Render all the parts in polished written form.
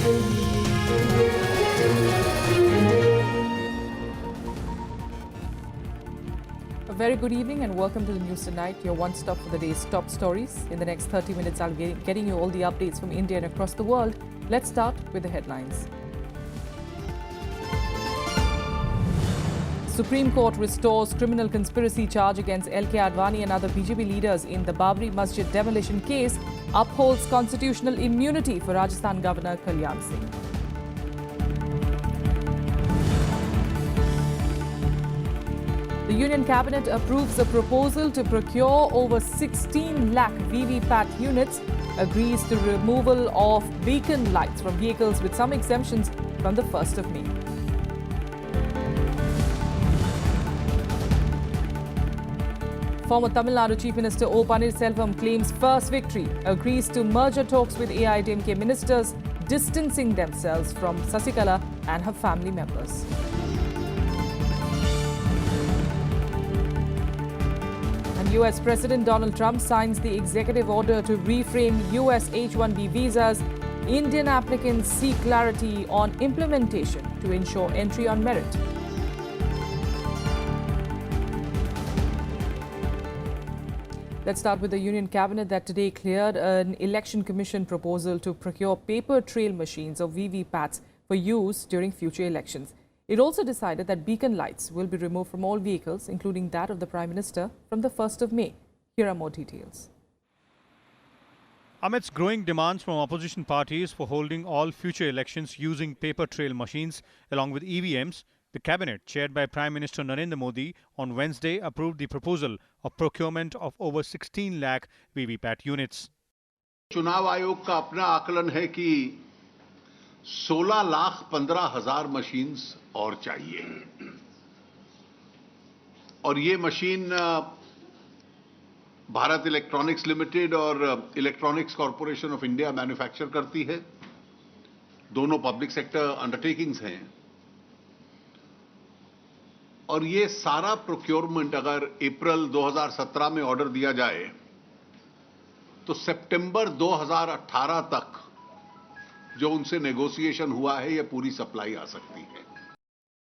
A very good evening and welcome to the news tonight, your one stop for the day's top stories. In the next 30 minutes, I'll be getting you all the updates from India and across the world. Let's start with the headlines. Supreme Court restores criminal conspiracy charge against L.K. Advani and other BJP leaders in the Babri Masjid demolition case, upholds constitutional immunity for Rajasthan Governor Kalyan Singh. The Union Cabinet approves a proposal to procure over 16 lakh VVPAT units, agrees to removal of beacon lights from vehicles with some exemptions from the 1st of May. Former Tamil Nadu Chief Minister O. Pannirselvam claims first victory, agrees to merger talks with AIDMK ministers, distancing themselves from Sasikala and her family members. And US President Donald Trump signs the executive order to reframe US H-1B visas. Indian applicants seek clarity on implementation to ensure entry on merit. Let's start with the Union Cabinet that today cleared an Election Commission proposal to procure paper trail machines or VVPATs for use during future elections. It also decided that beacon lights will be removed from all vehicles, including that of the Prime Minister, from the 1st of May. Here are more details. Amidst growing demands from opposition parties for holding all future elections using paper trail machines along with EVMs, the Cabinet, chaired by Prime Minister Narendra Modi, on Wednesday approved the proposal of procurement of over 16 lakh VVPAT units. चुनाव आयोग का अपना आकलन है कि 16,15,000 machines और चाहिए और ये मशीन भारत इलेक्ट्रॉनिक्स लिमिटेड और electronics corporation of India manufacture करती है। दोनों पब्लिक सेक्टर अंडरटेकिंग्स हैं और ये सारा प्रोक्योरमेंट अगर अप्रैल 2017 में ऑर्डर दिया जाए तो सितंबर 2018 तक जो उनसे नेगोशिएशन हुआ है ये पूरी सप्लाई आ सकती है।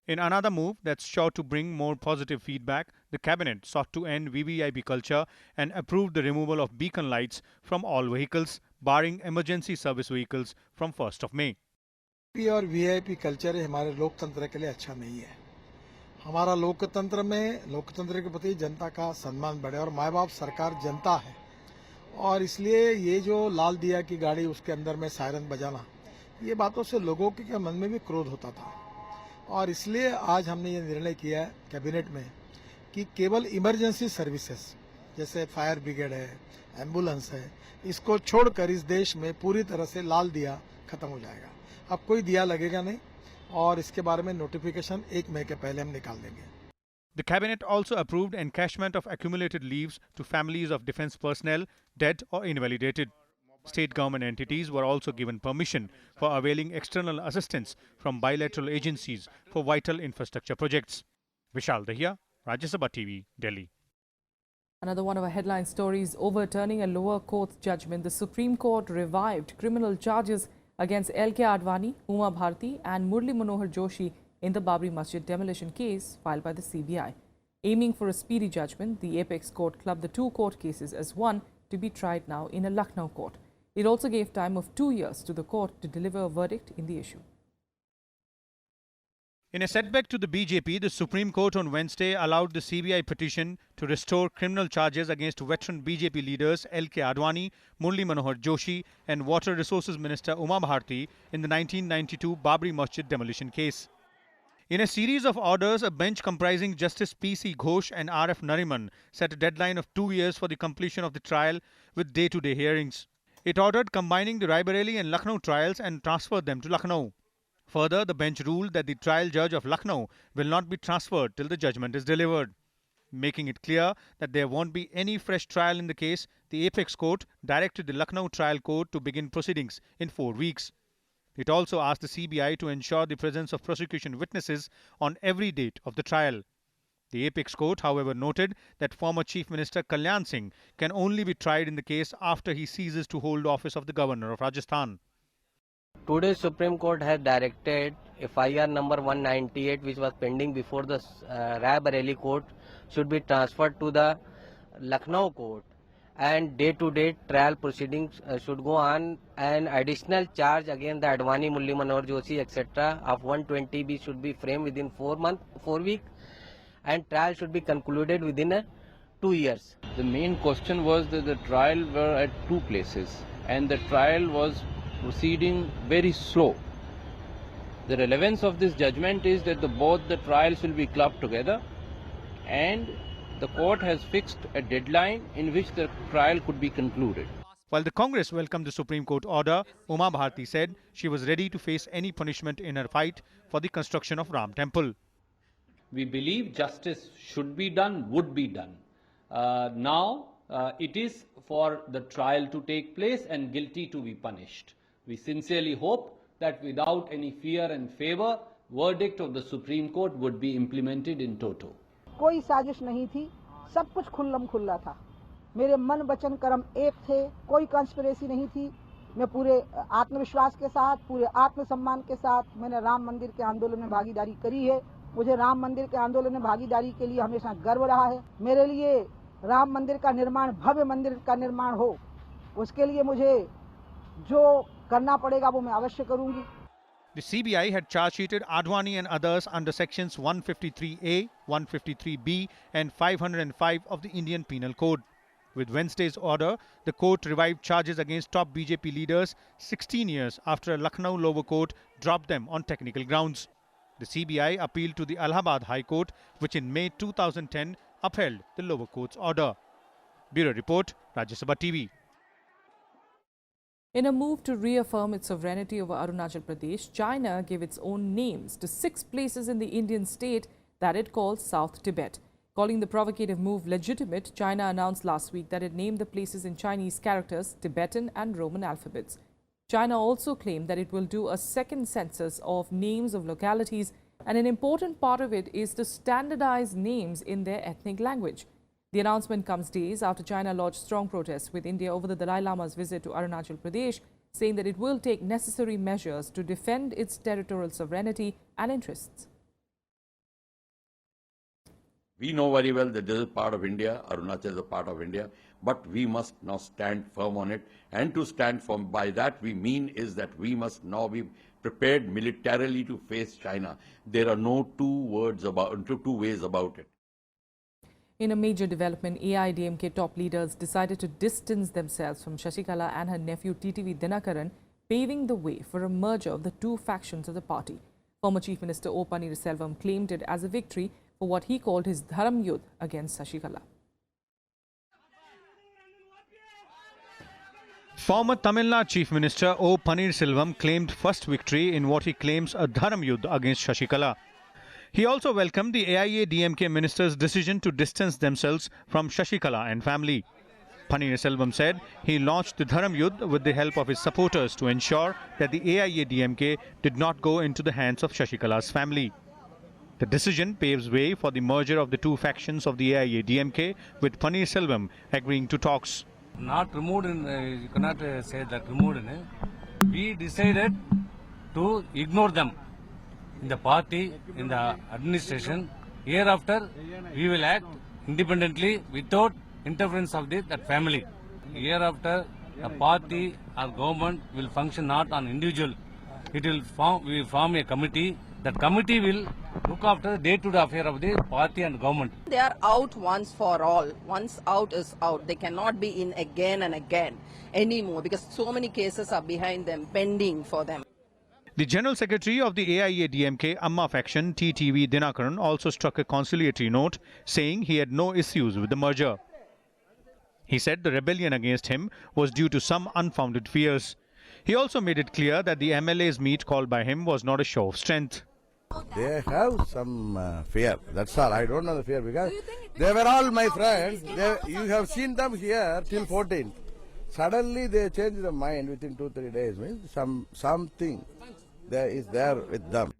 In another move that's sure to bring more positive feedback, the Cabinet sought to end VVIP culture and approved the removal of beacon lights from all vehicles, barring emergency service vehicles from 1st of May. और VIP culture हमारे लोकतंत्र के लिए अच्छा नहीं है। हमारा लोकतंत्र में लोकतंत्र के प्रति जनता का सम्मान बढ़े और माँ बाप सरकार जनता है और इसलिए ये जो लाल दिया की गाड़ी उसके अंदर में सायरन बजाना ये बातों से लोगों के मन में भी क्रोध होता था और इसलिए आज हमने ये निर्णय किया है कैबिनेट में कि केवल इमरजेंसी सर्विसेज जैसे फायर ब्रिगेड है, एम्बुलेंस है, इसको छोड़कर इस देश में पूरी तरह से लाल दिया खत्म हो जाएगा। अब कोई दिया लगेगा नहीं और इसके बारे में नोटिफिकेशन 1 मई के पहले हम निकाल देंगे। The Cabinet also approved encashment of accumulated leaves to families of defence personnel dead or invalidated. State government entities were also given permission for availing external assistance from bilateral agencies for vital infrastructure projects. Vishal Dahiya, Rajya Sabha TV, Delhi. Another one of our headline stories, overturning a lower court judgment. The Supreme Court revived criminal charges against L.K. Advani, Uma Bharti and Murli Manohar Joshi in the Babri Masjid demolition case filed by the CBI. Aiming for a speedy judgment, the apex court clubbed the two court cases as one to be tried now in a Lucknow court. It also gave time of 2 years to the court to deliver a verdict in the issue. In a setback to the BJP, the Supreme Court on Wednesday allowed the CBI petition to restore criminal charges against veteran BJP leaders L.K. Advani, Murli Manohar Joshi and Water Resources Minister Uma Bharti in the 1992 Babri Masjid demolition case. In a series of orders, a bench comprising Justice P.C. Ghosh and R.F. Nariman set a deadline of 2 years for the completion of the trial with day-to-day hearings. It ordered combining the Raebareli and Lucknow trials and transferred them to Lucknow. Further, the bench ruled that the trial judge of Lucknow will not be transferred till the judgment is delivered. Making it clear that there won't be any fresh trial in the case, the apex court directed the Lucknow trial court to begin proceedings in 4 weeks. It also asked the CBI to ensure the presence of prosecution witnesses on every date of the trial. The apex court, however, noted that former Chief Minister Kalyan Singh can only be tried in the case after he ceases to hold office of the governor of Rajasthan. Today Supreme Court has directed FIR number 198, which was pending before the Raebareli court, should be transferred to the Lucknow court, and day-to-day trial proceedings should go on. An additional charge against the Advani, Murli Manohar Joshi, etc. of 120B should be framed within 4 weeks, and trial should be concluded within 2 years. The main question was that the trial were at two places and the trial was proceeding very slow. The relevance of this judgment is that both the trials will be clubbed together, and the court has fixed a deadline in which the trial could be concluded. While the Congress welcomed the Supreme Court order, Uma Bharti said she was ready to face any punishment in her fight for the construction of Ram Temple. We believe justice should be done, would be done. Now it is for the trial to take place and guilty to be punished. We sincerely hope that without any fear and favor, verdict of the Supreme Court would be implemented in toto. कोई साजिश नहीं थी, सब कुछ खुल्लम खुल्ला था। मेरे मन वचन कर्म एक थे, कोई कंस्पिरेसी नहीं थी। मैं पूरे आत्मविश्वास के साथ, पूरे आत्मसम्मान के साथ मैंने राम मंदिर के आंदोलन में भागीदारी करी है। मुझे राम मंदिर के आंदोलन में भागीदारी के लिए हमेशा गर्व रहा है। मेरे लिए राम मंदिर का निर्माण, भव्य मंदिर का निर्माण हो, उसके लिए मुझे जो करना पड़ेगा वो मैं अवश्य करूंगी। The CBI had charge-sheeted Advani and others under sections 153A, 153B and 505 of the Indian Penal Code. With Wednesday's order, the court revived charges against top BJP leaders 16 years after a Lucknow lower court dropped them on technical grounds. The CBI appealed to the Allahabad High Court, which in May 2010 upheld the lower court's order. Bureau Report, Rajya Sabha TV. In a move to reaffirm its sovereignty over Arunachal Pradesh, China gave its own names to 6 places in the Indian state that it calls South Tibet. Calling the provocative move legitimate, China announced last week that it named the places in Chinese characters, Tibetan and Roman alphabets. China also claimed that it will do a second census of names of localities, and an important part of it is to standardize names in their ethnic language. The announcement comes days after China lodged strong protests with India over the Dalai Lama's visit to Arunachal Pradesh, saying that it will take necessary measures to defend its territorial sovereignty and interests. We know very well that this is part of India, Arunachal is a part of India, but we must now stand firm on it. And to stand firm, by that we mean is that we must now be prepared militarily to face China. There are no two ways about it. In a major development, AIDMK top leaders decided to distance themselves from Shashikala and her nephew TTV Dinakaran, paving the way for a merger of the two factions of the party. Former Chief Minister O. Pannirselvam claimed it as a victory for what he called his Dharam Yudh against Shashikala. Former Tamil Nadu Chief Minister O. Pannirselvam claimed first victory in what he claims a Dharam Yudh against Shashikala. He also welcomed the AIADMK ministers' decision to distance themselves from Shashikala and family. Pannirselvam said he launched the Dharam Yudh with the help of his supporters to ensure that the AIADMK did not go into the hands of Shashikala's family. The decision paves way for the merger of the two factions of the AIADMK, with Pannirselvam agreeing to talks. Not removed, you cannot say that removed. We decided to ignore them in the party, in the administration. Hereafter, we will act independently without interference of that family. Hereafter, the party or government will function not on individual. It will form a committee. That committee will look after the day-to-day affair of the party and government. They are out once for all. Once out is out. They cannot be in again and again anymore, because so many cases are behind them, pending for them. The General Secretary of the AIADMK Amma faction, TTV Dinakaran, also struck a conciliatory note, saying he had no issues with the merger. He said the rebellion against him was due to some unfounded fears. He also made it clear that the MLA's meet called by him was not a show of strength. They have some fear, that's all. I don't know the fear, because they were all my friends. You have seen them here till 14th. Suddenly they changed their mind within 2-3 days. Means something there is there with them.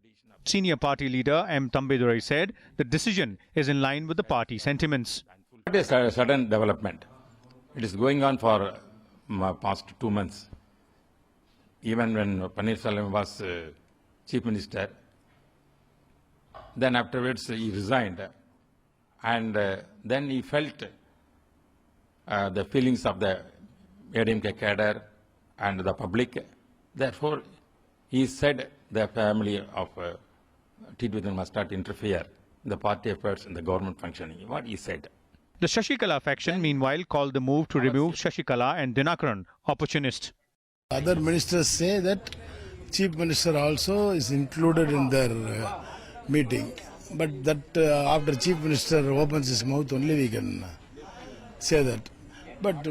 Senior party leader M. Tambedurai said the decision is in line with the party sentiments. It is a sudden development. It is going on for past 2 months. even when Pannirselvam was Chief Minister. Then afterwards he resigned, and then he felt the feelings of the ADMK cadre and the public. Therefore, he said the family of T2 must not interfere in the party affairs and the government functioning. What he said. The Shashikala faction, meanwhile, called the move to remove Shashikala and Dinakaran opportunists. Other ministers say that Chief Minister also is included in their meeting. But that after Chief Minister opens his mouth, only we can say that. But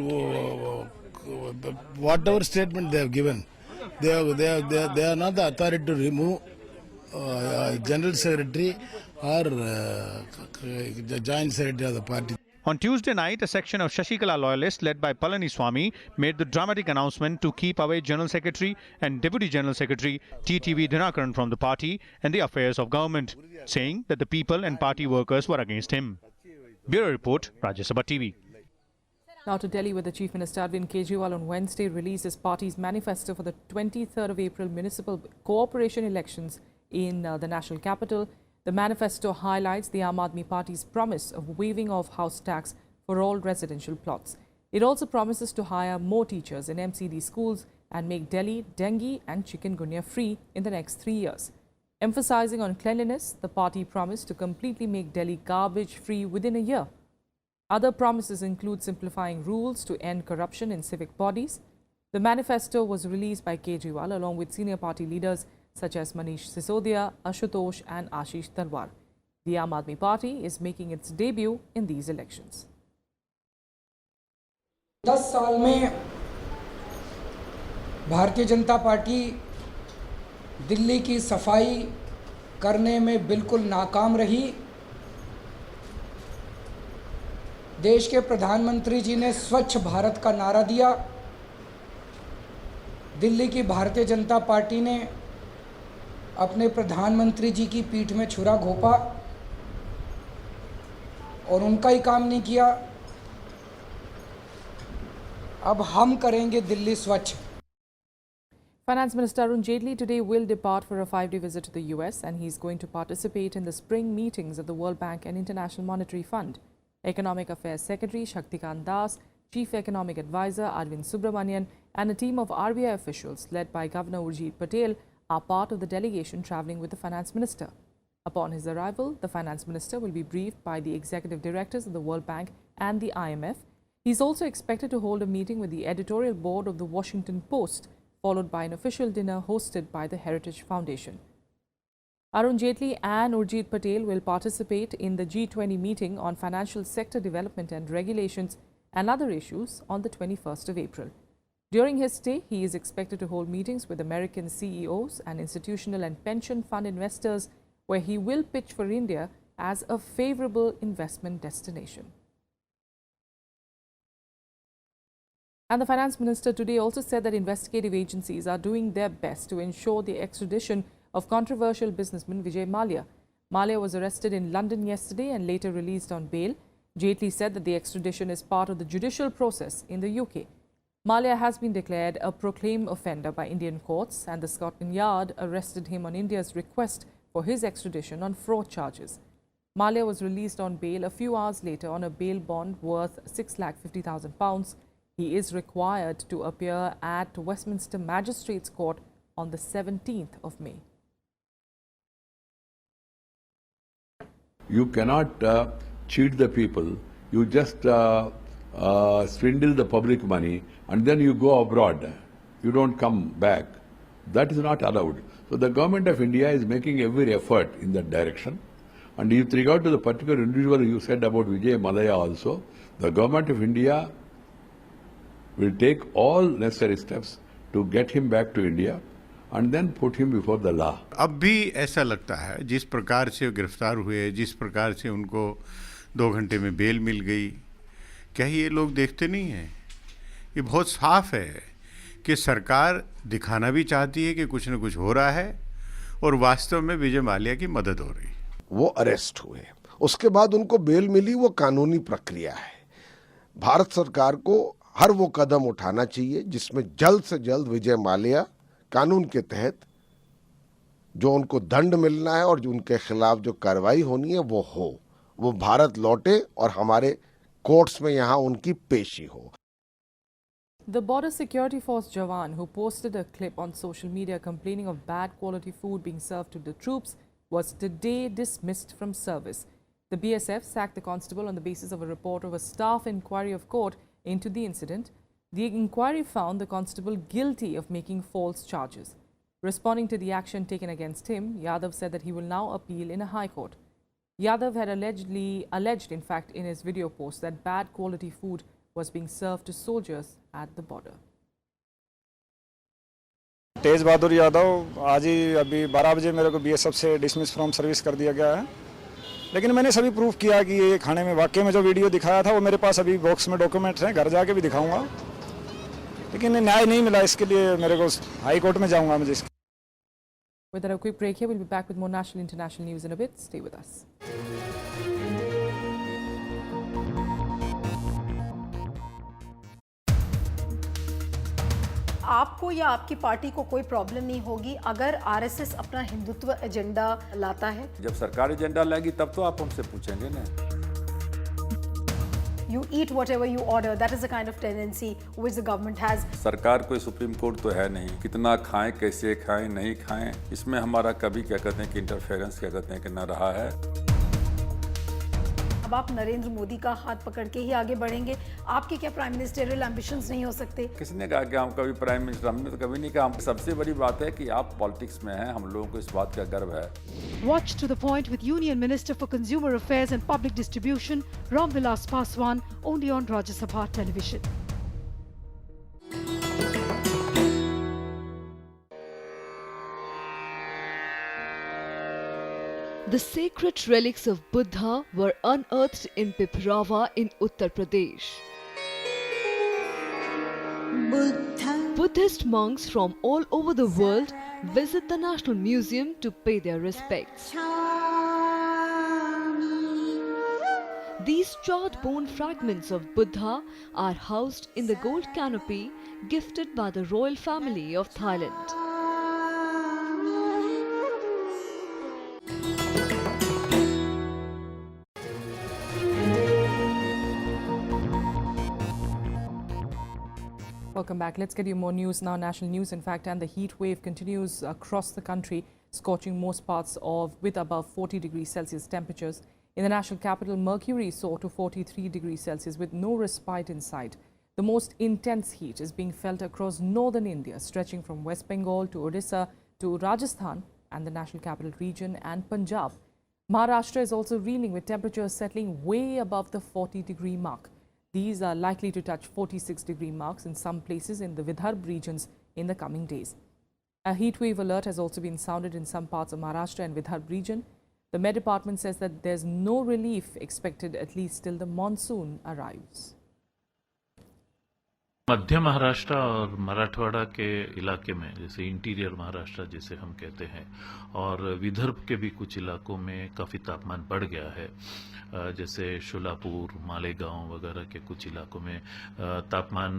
whatever statement they have given, they are not the authority to remove General Secretary or the Joint Secretary of the party. On Tuesday night, a section of Shashikala loyalists led by Palaniswamy made the dramatic announcement to keep away General Secretary and Deputy General Secretary TTV Dinakaran from the party and the affairs of government, saying that the people and party workers were against him. Bureau Report, Rajya Sabha TV. Now to Delhi, where the Chief Minister Arvind Kejriwal on Wednesday released his party's manifesto for the 23rd of April municipal cooperation elections in the national capital. The manifesto highlights the Aam Aadmi Party's promise of waiving off house tax for all residential plots. It also promises to hire more teachers in MCD schools and make Delhi dengue and chikungunya free in the next 3 years. Emphasizing on cleanliness, the party promised to completely make Delhi garbage free within a year. Other promises include simplifying rules to end corruption in civic bodies. The manifesto was released by Kejriwal along with senior party leaders such as Manish Sisodia, Ashutosh and Ashish Talwar. The Aam Aadmi Party is making its debut in these elections. 10 साल में Bharatiya Janata party Delhi की सफाई करने में बिल्कुल नाकाम रही। देश के प्रधानमंत्री जी ने स्वच्छ भारत का नारा दिया। दिल्ली की भारतीय जनता पार्टी ने अपने प्रधानमंत्री जी की पीठ में छुरा घोंपा और उनका ही काम नहीं किया। अब हम करेंगे दिल्ली स्वच्छ। Finance Minister Arun Jaitley today will depart for a 5-day visit to the US, and he's going to participate in the spring meetings of the World Bank and International Monetary Fund. Economic Affairs Secretary Shaktikant Das, Chief Economic Advisor Arvind Subramanian and a team of RBI officials led by Governor Urjit Patel are part of the delegation travelling with the Finance Minister. Upon his arrival, the Finance Minister will be briefed by the executive directors of the World Bank and the IMF. He's also expected to hold a meeting with the editorial board of the Washington Post, followed by an official dinner hosted by the Heritage Foundation. Arun Jaitley and Urjit Patel will participate in the G20 meeting on financial sector development and regulations and other issues on the 21st of April. During his stay, he is expected to hold meetings with American CEOs and institutional and pension fund investors, where he will pitch for India as a favorable investment destination. And the Finance Minister today also said that investigative agencies are doing their best to ensure the extradition of controversial businessman Vijay Mallya. Mallya was arrested in London yesterday and later released on bail. Jaitley said that the extradition is part of the judicial process in the UK. Mallya has been declared a proclaimed offender by Indian courts, and the Scotland Yard arrested him on India's request for his extradition on fraud charges. Mallya was released on bail a few hours later on a bail bond worth £650,000. He is required to appear at Westminster Magistrates Court on the 17th of May. You cannot cheat the people. You just swindle the public money and then you go abroad. You don't come back. That is not allowed. So the government of India is making every effort in that direction. And with regard to the particular individual you said about Vijay Mallya also, the government of India will take all necessary steps to get him back to India and then put him before the law. अब भी ऐसा लगता है जिस प्रकार से गिरफ्तार हुए, जिस प्रकार से उनको 2 घंटे में बेल मिल गई, क्या ये लोग देखते नहीं हैं? ये बहुत साफ है कि सरकार दिखाना भी चाहती है कि कुछ न कुछ हो रहा है और वास्तव में विजय माल्या की मदद हो रही। वो अरेस्ट हुए, उसके बाद उनको बेल मिली, वो कानूनी प्रक्रिया है। भारत सरकार को हर वो कदम उठाना चाहिए जिसमें जल्द से जल्द विजय माल्या कानून के तहत जो उनको दंड मिलना है और जो उनके खिलाफ जो कार्रवाई होनी है वो भारत लौटे और हमारे कोर्ट्स में यहाँ उनकी पेशी हो। The Border Security Force Jawan, who posted a clip on social media complaining of bad quality food being served to the troops, was today dismissed from service. The BSF sacked the constable on the basis of a report of a staff inquiry of court into the incident. The inquiry found the constable guilty of making false charges. Responding to the action taken against him, Yadav said that he will now appeal in a high court. Yadav had alleged, in fact, in his video post that bad quality food was being served to soldiers at the border. तेज बहादुर यादव आज ही अभी 12 बजे मेरे को BSF से dismiss from service कर दिया गया है, लेकिन मैंने सभी प्रूफ किया कि ये खाने में वाकई में जो वीडियो दिखाया था वो मेरे पास अभी बॉक्स में डॉक्यूमेंट्स हैं, घर जाके भी दिखाऊंगा, लेकिन न्याय नहीं मिला, इसके लिए मेरे को हाई कोर्ट में जाऊंगा मैं जिसके। With a quick break here, we'll be back with more national international news in a bit. Stay with us. आपको या आपकी पार्टी को कोई प्रॉब्लम नहीं होगी अगर आरएसएस अपना हिंदुत्व एजेंडा लाता है। जब सरकार एजेंडा लाएगी तब तो आप हमसे पूछेंगे ना। You eat whatever you order. That is the kind of tendency which the government has. सरकार कोई सुप्रीम कोर्ट तो है नहीं, कितना खाएं, कैसे खाएं, नहीं खाएं, इसमें हमारा कभी क्या कहते हैं कि इंटरफेरेंस क्या कहते हैं कि न रहा है। अब आप नरेंद्र मोदी का हाथ पकड़ के ही आगे बढ़ेंगे, आपके क्या प्राइम मिनिस्टरियल एम्बिशंस नहीं हो सकते? किसने कहा कि हम कभी प्राइम मिनिस्टर, हमने तो कभी नहीं कहा। सबसे बड़ी बात है कि आप पॉलिटिक्स में हैं, हम लोगों को इस बात का गर्व है। Watch to the point with Union Minister for Consumer Affairs and Public Distribution, Ram Vilas Paswan, only on Rajya Sabha television. The sacred relics of Buddha were unearthed in Piprava in Uttar Pradesh. Buddhist monks from all over the world visit the National Museum to pay their respects. These charred bone fragments of Buddha are housed in the gold canopy gifted by the royal family of Thailand. Welcome back. Let's get you more news now. National news, in fact, and the heat wave continues across the country, scorching most parts with above 40 degrees Celsius temperatures. In the national capital, mercury soared to 43 degrees Celsius with no respite in sight. The most intense heat is being felt across northern India, stretching from West Bengal to Odisha to Rajasthan and the national capital region and Punjab. Maharashtra is also reeling with temperatures settling way above the 40-degree mark. These are likely to touch 46-degree marks in some places in the Vidarbha regions in the coming days. A heat wave alert has also been sounded in some parts of Maharashtra and Vidarbha region. The Met Department says that there's no relief expected at least till the monsoon arrives. मध्य महाराष्ट्र और मराठवाड़ा के इलाके में, जैसे interior Maharashtra जिसे हम कहते हैं, और विदर्भ के भी कुछ इलाकों में काफ़ी तापमान बढ़ गया है। जैसे शोलापुर, मालेगांव वगैरह के कुछ इलाकों में तापमान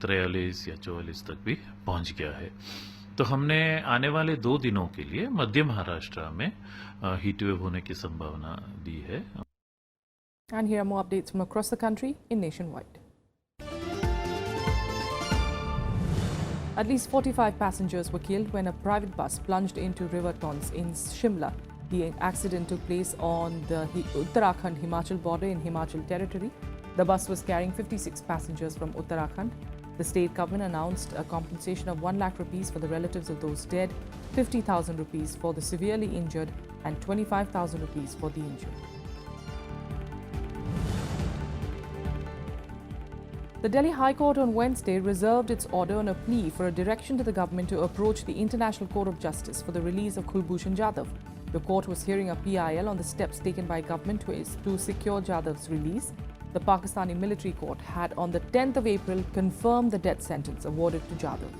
43 या 44 तक भी पहुंच गया है। तो हमने आने वाले 2 दिनों के लिए मध्य महाराष्ट्र में हीट वेव होने की संभावना दी है। And here are more updates from across the country in Nationwide. At least 45 passengers were killed when a private bus plunged into river Tons in Shimla. The accident took place on the Uttarakhand-Himachal border in Himachal territory. The bus was carrying 56 passengers from Uttarakhand. The state government announced a compensation of 1 lakh rupees for the relatives of those dead, 50,000 rupees for the severely injured and 25,000 rupees for the injured. The Delhi High Court on Wednesday reserved its order on a plea for a direction to the government to approach the International Court of Justice for the release of Kulbhushan Jadhav. The court was hearing a PIL on the steps taken by government to secure Jadhav's release. The Pakistani military court had on the 10th of April confirmed the death sentence awarded to Jadhav.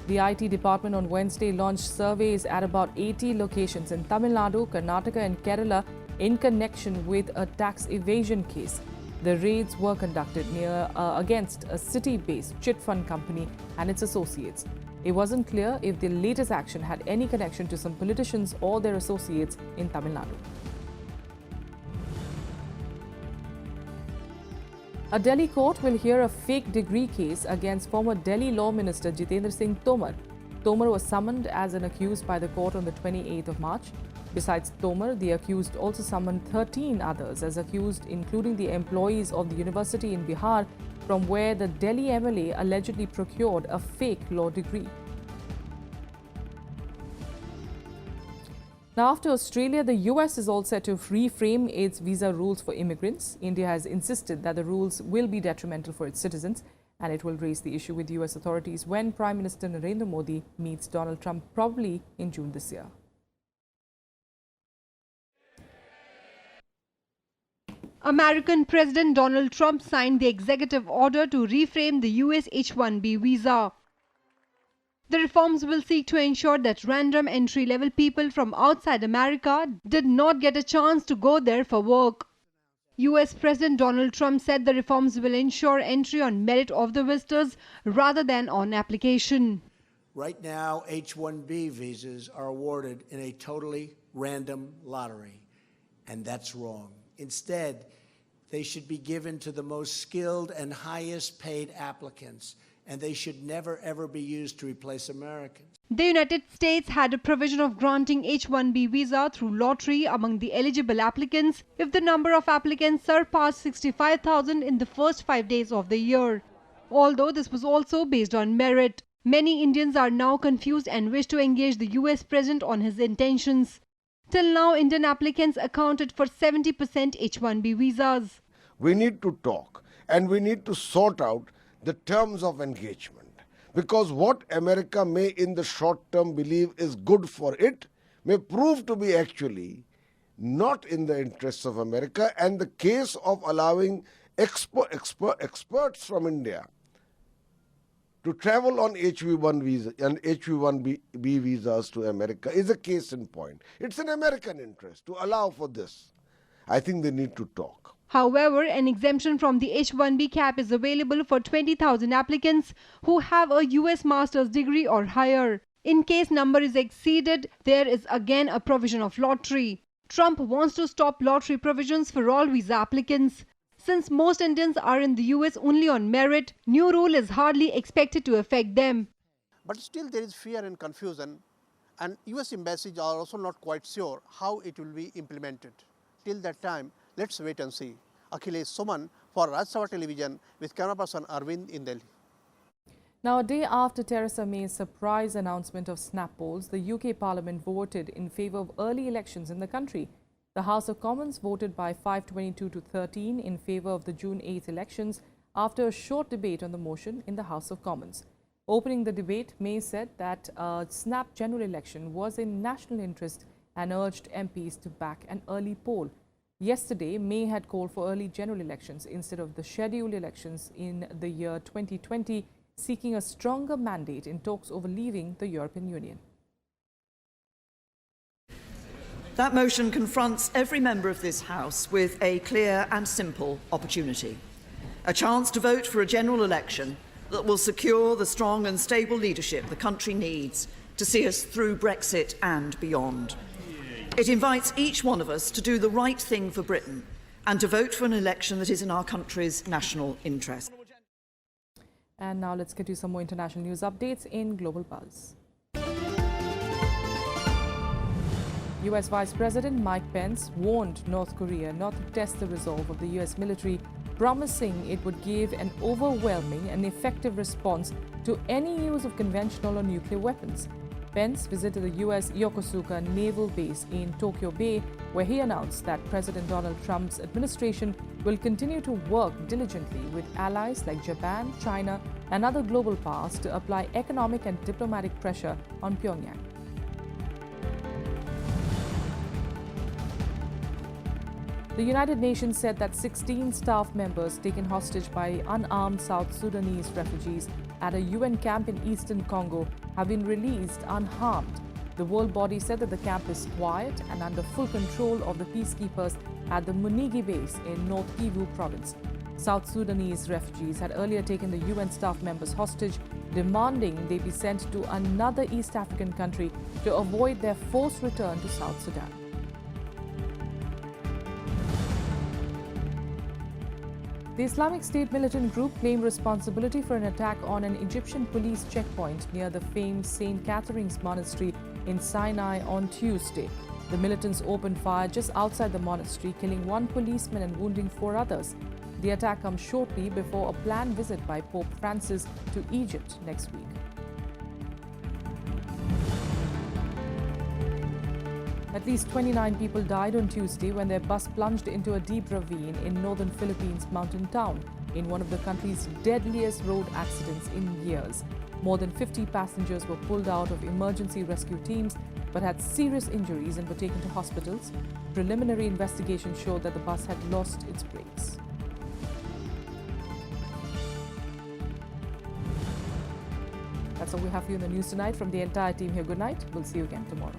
The IT department on Wednesday launched surveys at about 80 locations in Tamil Nadu, Karnataka and Kerala in connection with a tax evasion case. The raids were conducted against a city-based chit fund company and its associates. It wasn't clear if the latest action had any connection to some politicians or their associates in Tamil Nadu. A Delhi court will hear a fake degree case against former Delhi Law Minister Jitendra Singh Tomar. Tomar was summoned as an accused by the court on the 28th of March. Besides Tomar, the accused also summoned 13 others as accused, including the employees of the university in Bihar, from where the Delhi MLA allegedly procured a fake law degree. Now, after Australia, the US is all set to reframe its visa rules for immigrants. India has insisted that the rules will be detrimental for its citizens, and it will raise the issue with US authorities when Prime Minister Narendra Modi meets Donald Trump probably in June this year. American President Donald Trump signed the executive order to reframe the US H-1B visa. The reforms will seek to ensure that random entry-level people from outside America did not get a chance to go there for work. US President Donald Trump said the reforms will ensure entry on merit of the visitors rather than on application. Right now, H-1B visas are awarded in a totally random lottery, and that's wrong. Instead, they should be given to the most skilled and highest paid applicants, and they should never ever be used to replace Americans. The United States had a provision of granting H-1B visa through lottery among the eligible applicants if the number of applicants surpassed 65,000 in the first 5 days of the year. Although this was also based on merit, many Indians are now confused and wish to engage the US president on his intentions. Till now, Indian applicants accounted for 70% H-1B visas. We need to talk and we need to sort out the terms of engagement, because what America may in the short term believe is good for it may prove to be actually not in the interests of America, and the case of allowing experts from India to travel on HV1 visa and HV1B visas to America is a case in point. It's an American interest to allow for this. I think they need to talk. However, an exemption from the H-1B cap is available for 20,000 applicants who have a US master's degree or higher. In case number is exceeded, there is again a provision of lottery. Trump wants to stop lottery provisions for all visa applicants. Since most Indians are in the US only on merit, new rule is hardly expected to affect them. But still there is fear and confusion, and US embassies are also not quite sure how it will be implemented. Till that time, let's wait and see. Akhilesh Soman for Rajya Television with camera person Arvind in Delhi. Now, a day after Theresa May's surprise announcement of snap polls, the UK Parliament voted in favour of early elections in the country. The House of Commons voted by 522 to 13 in favour of the June 8th elections after a short debate on the motion in the House of Commons. Opening the debate, May said that a snap general election was in national interest and urged MPs to back an early poll. Yesterday, May had called for early general elections instead of the scheduled elections in the year 2020, seeking a stronger mandate in talks over leaving the European Union. That motion confronts every member of this House with a clear and simple opportunity. A chance to vote for a general election that will secure the strong and stable leadership the country needs to see us through Brexit and beyond. It invites each one of us to do the right thing for Britain and to vote for an election that is in our country's national interest. And now let's get you some more international news updates in Global Buzz. US Vice President Mike Pence warned North Korea not to test the resolve of the US military, promising it would give an overwhelming and effective response to any use of conventional or nuclear weapons. Pence visited the US Yokosuka Naval Base in Tokyo Bay, where he announced that President Donald Trump's administration will continue to work diligently with allies like Japan, China, and other global powers to apply economic and diplomatic pressure on Pyongyang. The United Nations said that 16 staff members taken hostage by unarmed South Sudanese refugees at a UN camp in eastern Congo have been released unharmed. The world body said that the camp is quiet and under full control of the peacekeepers at the Munigi base in North Kivu province. South Sudanese refugees had earlier taken the UN staff members hostage, demanding they be sent to another East African country to avoid their forced return to South Sudan. The Islamic State militant group claimed responsibility for an attack on an Egyptian police checkpoint near the famed St. Catherine's Monastery in Sinai on Tuesday. The militants opened fire just outside the monastery, killing one policeman and wounding 4 others. The attack comes shortly before a planned visit by Pope Francis to Egypt next week. At least 29 people died on Tuesday when their bus plunged into a deep ravine in northern Philippines' mountain town, in one of the country's deadliest road accidents in years. More than 50 passengers were pulled out of emergency rescue teams but had serious injuries and were taken to hospitals. Preliminary investigation showed that the bus had lost its brakes. That's all we have for you in the news tonight. From the entire team here, good night. We'll see you again tomorrow.